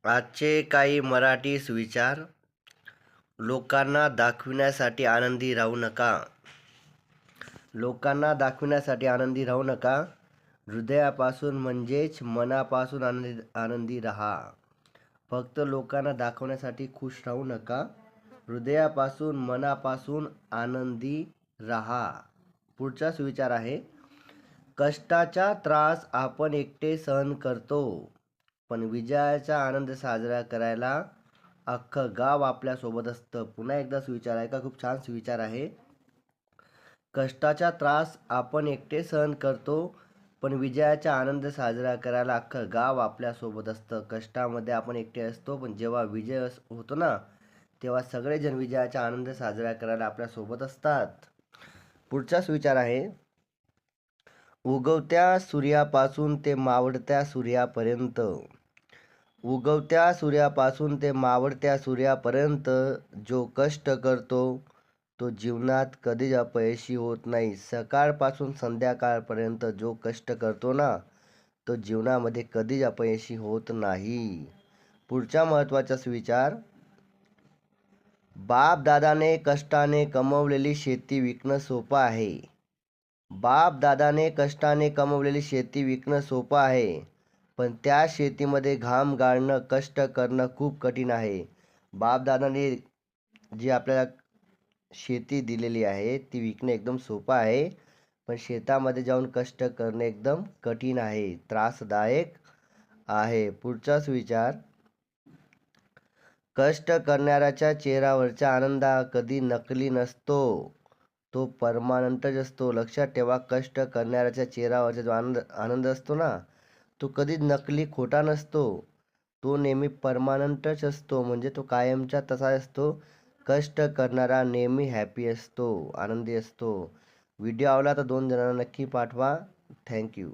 आजचे काही मराठी सुविचार. लोकांना दाखविण्यासाठी आनंदी राहू नका. लोकांना दाखविण्यासाठी आनंदी राहू नका. हृदयापासून म्हणजेच मनापासून आनंदी राहा. फक्त लोकांना दाखवण्यासाठी खुश राहू नका. हृदयापासून मनापासून आनंदी राहा. पुढचा सुविचार आहे, कष्टाचा त्रास आपण एकटे सहन करतो, पण विजयाचा आनंद साजरा करायला अख्खं गाव आपल्या सोबत असतं. पुन्हा एकदा सुविचार आहे का, खूप छान सुविचार आहे. कष्टाचा त्रास आपण एकटे सहन करतो, पण विजयाचा आनंद साजरा करायला अख्खं गाव आपल्या सोबत असतं. कष्टामध्ये आपण एकटे असतो, पण जेव्हा विजय होतो ना, तेव्हा सगळेजण विजयाचा आनंद साजरा करायला आपल्या सोबत असतात. पुढचा सुविचार आहे, उगवत्या सूर्यापासून ते मावळत्या सूर्यापर्यंत. उगवत्या सूर्यापासून ते मावळत्या सूर्यापर्यंत जो कष्ट करतो तो जीवनात कधीच अपयशी होत नाही. सकाळपासून संध्याकाळपर्यंत जो कष्ट करतो ना, तो जीवनामध्ये कधीच अपयशी होत नाही. पुढचा महत्त्वाचा सुविचार, बाप-दादाने कष्टाने कमवलेली शेती विकणं सोपं आहे. बाप-दादाने कष्टाने कमवलेली शेती विकणं सोपं आहे, पण त्या शेतीमध्ये घाम गाळणं, कष्ट करणं खूप कठीण आहे. बाप-दादाने जी आपल्याला शेती दिलेली आहे ती विकणे एकदम सोपं आहे, पण शेतामध्ये जाऊन कष्ट करणे एकदम कठीण आहे, त्रासदायक आहे. पुढचाच विचार, कष्ट करणाऱ्याच्या चेहऱ्यावरचा आनंद कधी नकली नसतो, तो परमानंटच असतो. लक्षात ठेवा, कष्ट करणाऱ्याच्या चेहऱ्यावरचा जो आनंद असतो ना, तो कधीच नकली खोटा नसतो, तो नेहमी परमानंटच असतो. म्हणजे तो कायमचा तसा असतो. कष्ट करणारा नेहमी हॅपी असतो, आनंदी असतो. व्हिडिओ आवडला तर 2 जणांना नक्की पाठवा. थँक्यू.